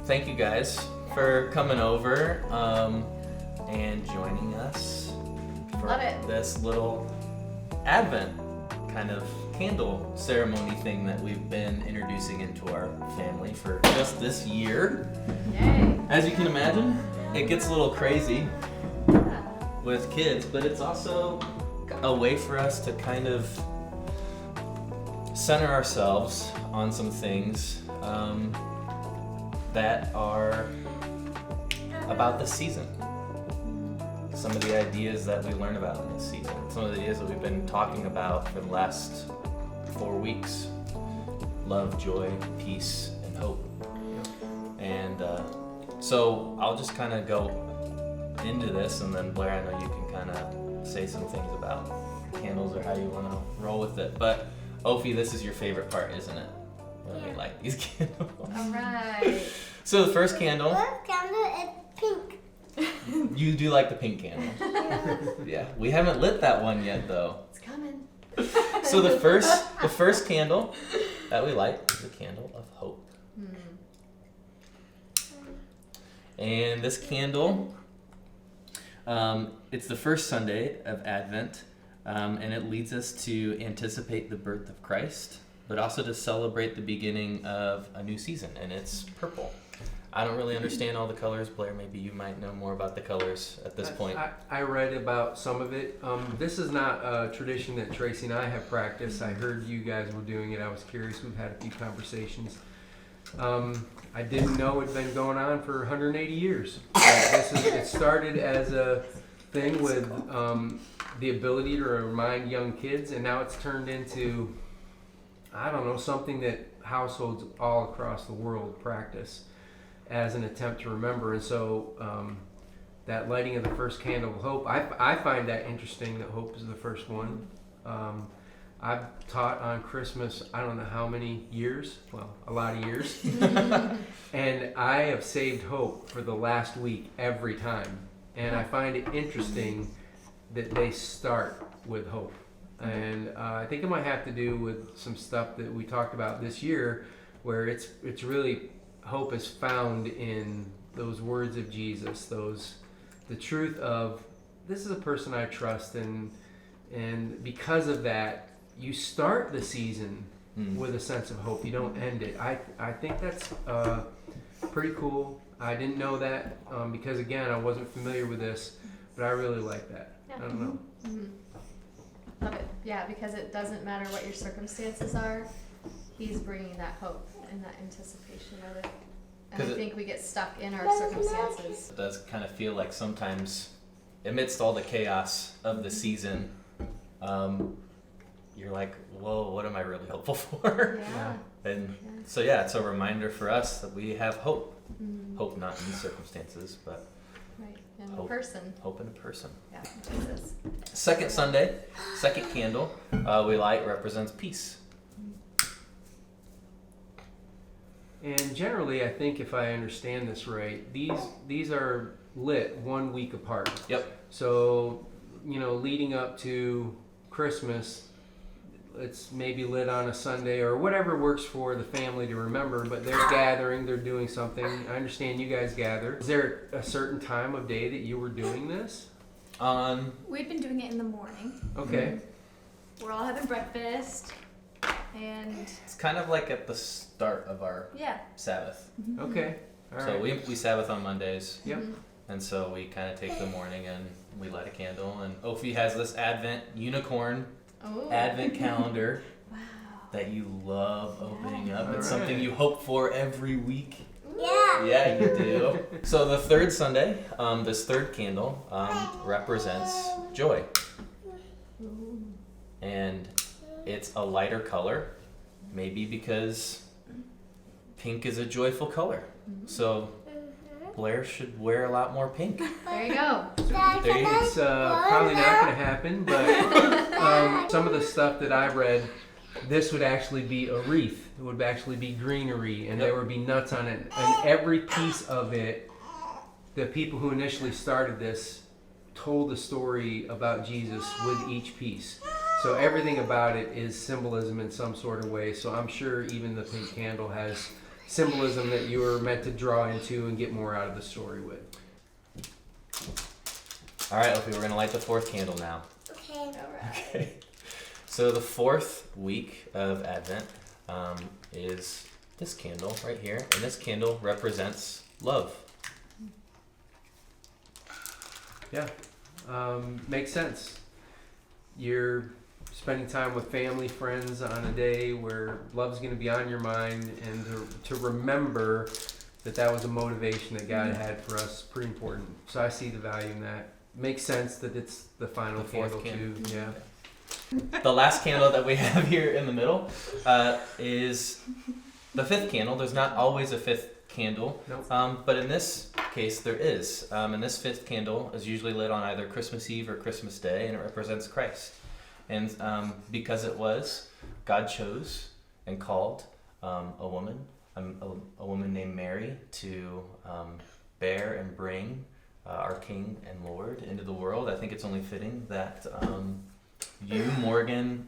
thank you guys for coming over and joining us for Love it. this little Advent kind of candle ceremony thing that we've been introducing into our family for just this year. Yay. As you can imagine, it gets a little crazy Yeah. with kids, but it's also a way for us to kind of center ourselves on some things that are about this season. Some of the ideas that we learn about in this season. Some of the ideas that we've been talking about for the last 4 weeks. Love, joy, peace, and hope. And so I'll just kind of go into this, and then Blair, I know you can kind of say some things about candles or how you want to roll with it. But Ophi, this is your favorite part, isn't it? When we light these candles. All right. So the first candle, First candle is pink. you do like the pink candle. Yeah, we haven't lit that one yet though. It's coming. So the first candle that we light is the candle of hope. And this candle, it's the first Sunday of Advent, and it leads us to anticipate the birth of Christ, but also to celebrate the beginning of a new season, and it's purple. I don't really understand all the colors. Blair, maybe you might know more about the colors at this point. I read about some of it. This is not a tradition that Tracy and I have practiced. I heard you guys were doing it. I was curious. We've had a few conversations. I didn't know it had been going on for 180 years. It started as a thing with the ability to remind young kids, and now it's turned into, I don't know, something that households all across the world practice as an attempt to remember. And so that lighting of the first candle of hope, I find that interesting that hope is the first one. I've taught on Christmas, I don't know how many years, well, a lot of years. And I have saved hope for the last week every time. And I find it interesting that they start with hope. And I think it might have to do with some stuff that we talked about this year, where it's really, hope is found in those words of Jesus, the truth of, this is a person I trust, and because of that, you start the season with a sense of hope. You don't end it. I think that's pretty cool. I didn't know that because, again, I wasn't familiar with this, but I really like that. Yeah. I don't know. Love it. Yeah, because it doesn't matter what your circumstances are. He's bringing that hope and that anticipation of it. And I think we get stuck in our circumstances. It does kind of feel like sometimes, amidst all the chaos of the season, you're like, whoa, what am I really hopeful for? Yeah. And so, yeah, it's a reminder for us that we have hope. Hope not in circumstances, but Right. And Hope. a person. hope in a person. Yeah, Jesus. Second Sunday, second candle we light represents peace. And generally, I think if I understand this right, these are lit 1 week apart. Yep. So, leading up to Christmas, it's maybe lit on a Sunday or whatever works for the family to remember, but they're gathering, they're doing something. I understand you guys gather. Is there a certain time of day that you were doing this? We've been doing it in the morning. Okay. We're all having breakfast, and It's kind of like at the start of our yeah. Sabbath. Okay. All right. So we Sabbath on Mondays. Yep. And so we kind of take the morning and we light a candle. And Ophi has this Advent unicorn Oh. Advent calendar Wow. that you love opening up. It's All something right. you hope for every week. Yeah. Yeah, you do. So the third Sunday, this third candle represents joy. And it's a lighter color, maybe because pink is a joyful color. So Blair should wear a lot more pink. There you go. There you go. It's probably not going to happen, but some of the stuff that I read, this would actually be a wreath. It would actually be greenery, and there would be nuts on it. And every piece of it, the people who initially started this told the story about Jesus with each piece. So everything about it is symbolism in some sort of way. So I'm sure even the pink candle has symbolism that you were meant to draw into and get more out of the story with. All right, Opie, we're gonna light the fourth candle now. Okay. Alright. Okay. So the fourth week of Advent is this candle right here, and this candle represents love. Yeah, makes sense. You're spending time with family, friends on a day where love's going to be on your mind, and to remember that was a motivation that God had for us, pretty important. So I see the value in that. Makes sense that it's the final The fourth candle too. Yeah. The last candle that we have here in the middle is the fifth candle. There's not always a fifth candle, Nope. but in this case there is. And this fifth candle is usually lit on either Christmas Eve or Christmas Day, and it represents Christ. And because it was, God chose and called a woman named Mary to bear and bring our King and Lord into the world. I think it's only fitting that you, Morgan,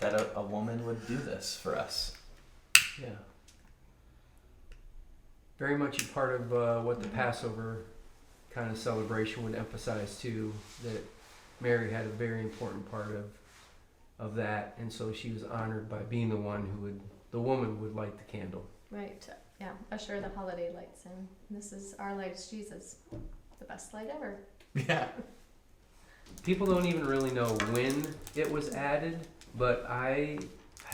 that a woman would do this for us. Yeah. Very much a part of what the Passover kind of celebration would emphasize too, that Mary had a very important part of that, and so she was honored by being the woman would light the candle. Right. Yeah. Usher the holiday lights in. This is Our Light's Jesus. The best light ever. Yeah. People don't even really know when it was added, but I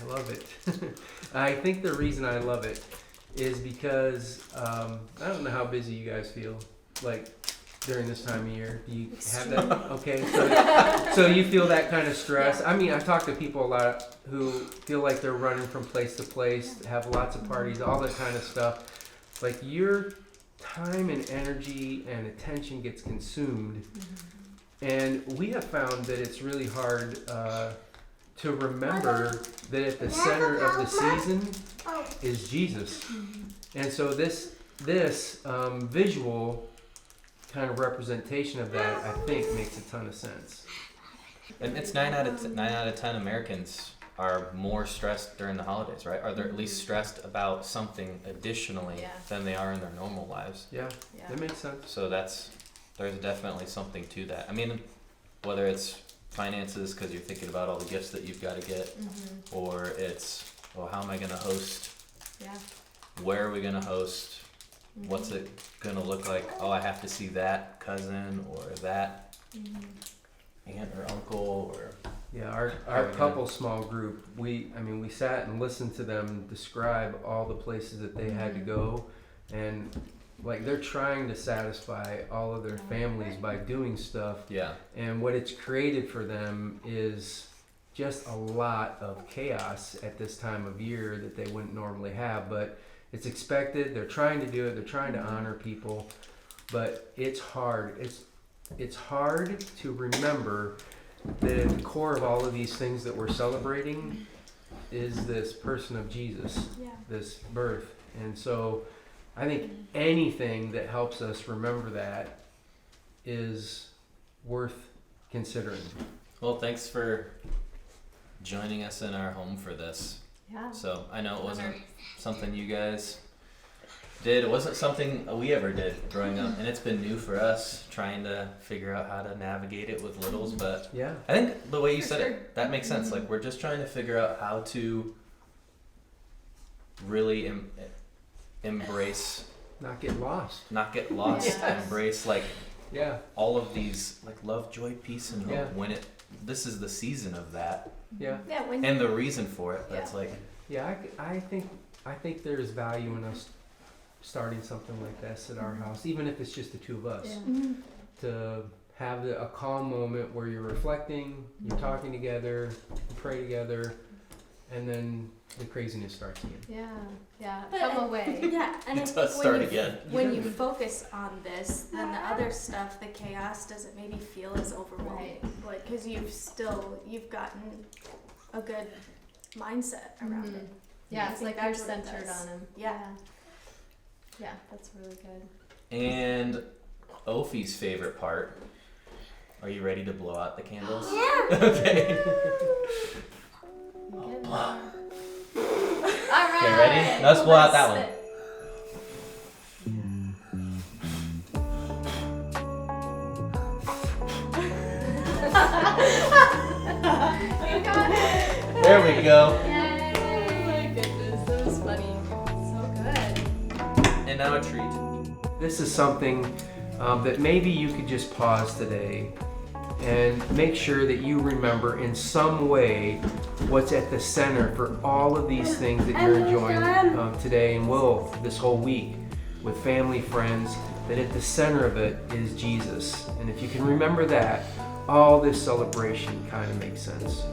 love it. I think the reason I love it is because I don't know how busy you guys feel like during this time of year. Do you have that? Okay, so you feel that kind of stress. Yeah. I mean, I talk to people a lot who feel like they're running from place to place, have lots of parties, all that kind of stuff. Like your time and energy and attention gets consumed. And we have found that it's really hard to remember that at the center of the season is Jesus. And so this visual kind of representation of that, I think, makes a ton of sense. And it's 9 out of 10 Americans are more stressed during the holidays, right? Or they're at least stressed about something additionally Yeah. than they are in their normal lives. Yeah, Yeah. that makes sense. So there's definitely something to that. I mean, whether it's finances because you're thinking about all the gifts that you've got to get, or it's, well, how am I going to host? Yeah. Where are we going to host? What's it going to look like? Oh, I have to see that cousin or that aunt or uncle or... Yeah, our couple small group, we sat and listened to them describe all the places that they had to go, and like they're trying to satisfy all of their families by doing stuff. Yeah. And what it's created for them is just a lot of chaos at this time of year that they wouldn't normally have, but it's expected. They're trying to do it. They're trying to honor people, but it's hard. It's hard to remember that at the core of all of these things that we're celebrating is this person of Jesus, Yeah. this birth. And so I think anything that helps us remember that is worth considering. Well, thanks for joining us in our home for this. Yeah. So I know it wasn't something you guys did. It wasn't something we ever did growing up, and it's been new for us trying to figure out how to navigate it with littles. But Yeah. I think the way you For said sure. it, that makes sense. Like we're just trying to figure out how to really embrace, Not get lost. not get lost, Yes. embrace like Yeah. all of these like love, joy, peace, and hope. Yeah. When this is the season of that Yeah. Yeah, when and the reason for it. That's like Yeah, I think there's value in us starting something like this at our house, even if it's just the two of us. Yeah. To have a calm moment where you're reflecting, you're talking together, you pray together, and then the craziness starts again. Yeah. Yeah. But Come I- away. yeah, and I it think does start again. when you focus on this, then the other stuff, the chaos, doesn't maybe feel as overwhelming. Right. Like, because you've gotten a good mindset around it. Yeah, I it's think like you're that's what it centered does. on him. Yeah. Yeah, that's really good. And Ophie's favorite part. Are you ready to blow out the candles? Yeah. Okay. All right. Okay, ready? Let's blow out that one. You got it. There we go. Yay. Oh my goodness, that was funny. So good. And now a treat. This is something that maybe you could just pause today and make sure that you remember in some way what's at the center for all of these things that you're enjoying today and will this whole week with family, friends, that at the center of it is Jesus. And if you can remember that, all this celebration kind of makes sense.